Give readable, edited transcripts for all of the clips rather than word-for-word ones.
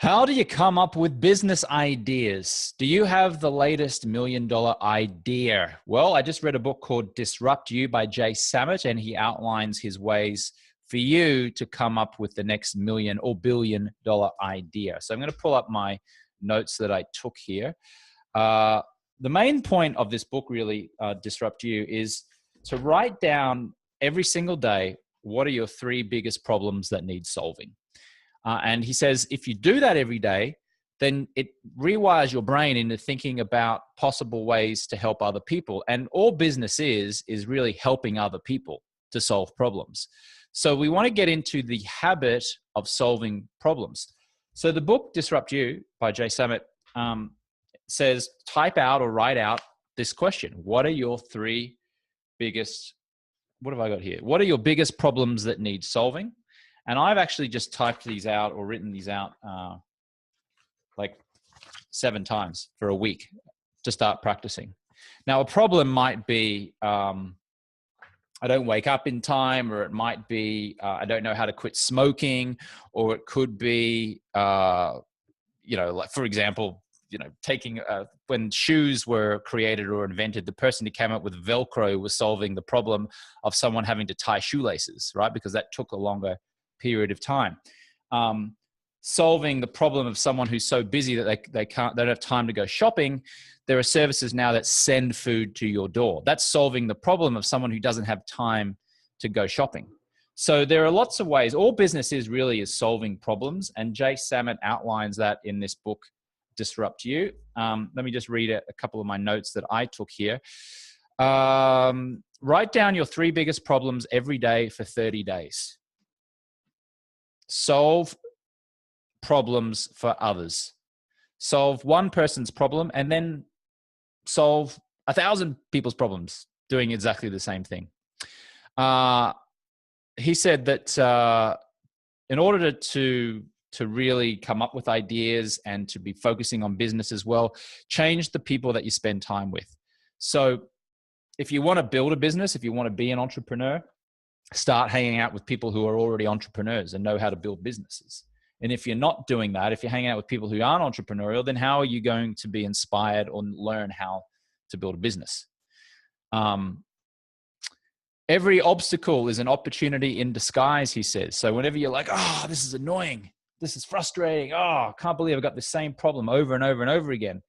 How do you come up with business ideas? Do you have the latest $1 million idea? Well, I just read a book called Disrupt You by Jay Samit, and he outlines his ways for you to come up with the next million or $1 billion idea. So I'm going to pull up my notes that I took here. The main point of this book, really, Disrupt You, is to write down every single day, what are your 3 biggest problems that need solving? And he says, if you do that every day, then it rewires your brain into thinking about possible ways to help other people. And all business is really helping other people to solve problems. So we want to get into the habit of solving problems. So the book Disrupt You by Jay Samit says, type out or write out this question. What are your 3 biggest, what have I got here? What are your biggest problems that need solving? And I've actually just typed these out or written these out like 7 times for a week to start practicing. Now, a problem might be I don't wake up in time, or it might be I don't know how to quit smoking, or it could be, like, for example, taking when shoes were created or invented, the person who came up with Velcro was solving the problem of someone having to tie shoelaces, right? Because that took a longer period of time. Solving the problem of someone who's so busy that they don't have time to go shopping. There are services now that send food to your door. That's solving the problem of someone who doesn't have time to go shopping. So there are lots of ways. All business is really is solving problems, and Jay Samit outlines that in this book, Disrupt You. Let me just read a couple of my notes that I took here. Write down your 3 biggest problems every day for 30 days. Solve problems for others. Solve one person's problem and then solve 1,000 people's problems doing exactly the same thing. He said that in order to really come up with ideas and to be focusing on business as well, change the people that you spend time with. So if you want to build a business, if you want to be an entrepreneur, start hanging out with people who are already entrepreneurs and know how to build businesses. And if you're not doing that, if you're hanging out with people who aren't entrepreneurial, then how are you going to be inspired or learn how to build a business? Every obstacle is an opportunity in disguise, he says. So whenever you're like, oh, this is annoying, this is frustrating, oh, I can't believe I've got the same problem over and over and over again.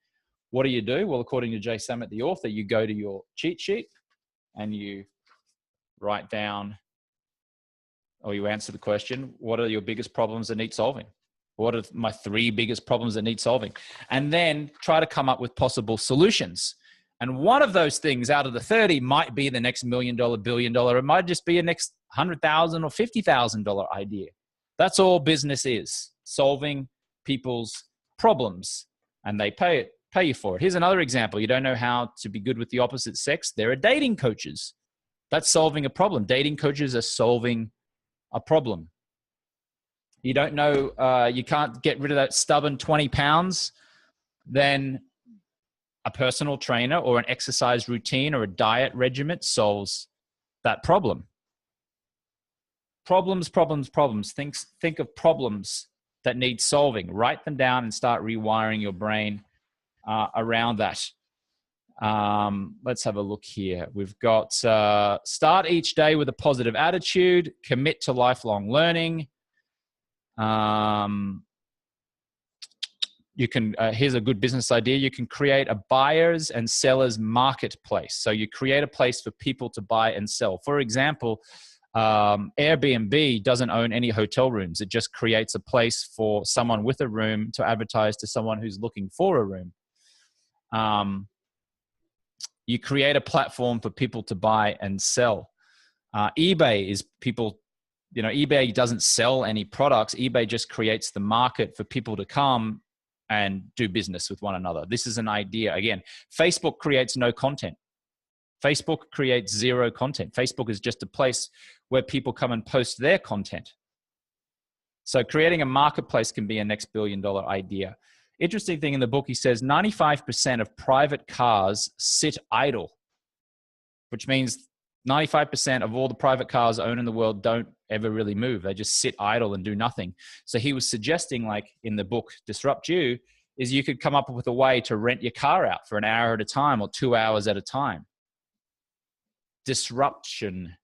What do? Well, according to Jay Samit, the author, you go to your cheat sheet and you write down, or you answer the question, what are your biggest problems that need solving? What are my 3 biggest problems that need solving? And then try to come up with possible solutions. And one of those things out of the 30 might be the next $1 million, $1 billion. It might just be a next $100,000 or $50,000 idea. That's all business is, solving people's problems, and they pay you for it. Here's another example. You don't know how to be good with the opposite sex. There are dating coaches. That's solving a problem. Dating coaches are solving a problem. You don't know, you can't get rid of that stubborn 20 pounds, then a personal trainer or an exercise routine or a diet regimen solves that problem. Problems. Think of problems that need solving. Write them down and start rewiring your brain around that. Let's have a look here. We've got start each day with a positive attitude, commit to lifelong learning. You can, here's a good business idea. You can create a buyer's and seller's marketplace. So you create a place for people to buy and sell. For example, Airbnb doesn't own any hotel rooms. It just creates a place for someone with a room to advertise to someone who's looking for a room. You create a platform for people to buy and sell. eBay is people, eBay doesn't sell any products. eBay just creates the market for people to come and do business with one another. This is an idea. Again, Facebook creates no content. Facebook creates 0 content. Facebook is just a place where people come and post their content. So creating a marketplace can be a next $1 billion idea. Interesting thing in the book, he says 95% of private cars sit idle, which means 95% of all the private cars owned in the world don't ever really move. They just sit idle and do nothing. So he was suggesting, like in the book Disrupt You, is you could come up with a way to rent your car out for an hour at a time or 2 hours at a time. Disruption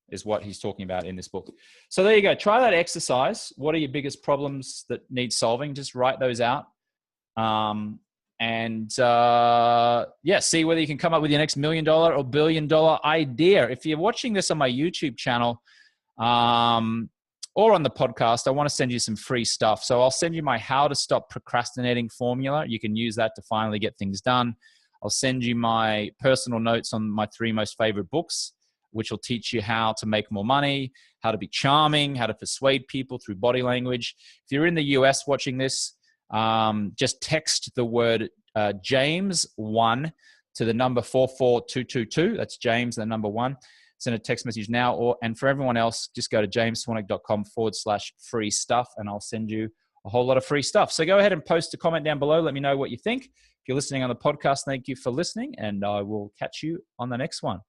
is what he's talking about in this book. So there you go. Try that exercise. What are your biggest problems that need solving? Just write those out. See whether you can come up with your next $1 million or $1 billion idea. If you're watching this on my YouTube channel or on the podcast, I want to send you some free stuff. So I'll send you my How to Stop Procrastinating formula. You can use that to finally get things done. I'll send you my personal notes on my 3 most favorite books, which will teach you how to make more money, how to be charming, how to persuade people through body language. If you're in the US watching this, just text the word James1 to the number 44222. That's James, the number 1. Send a text message now. And for everyone else, just go to jameswanwick.com/free stuff, and I'll send you a whole lot of free stuff. So go ahead and post a comment down below. Let me know what you think. If you're listening on the podcast, thank you for listening, and I will catch you on the next one.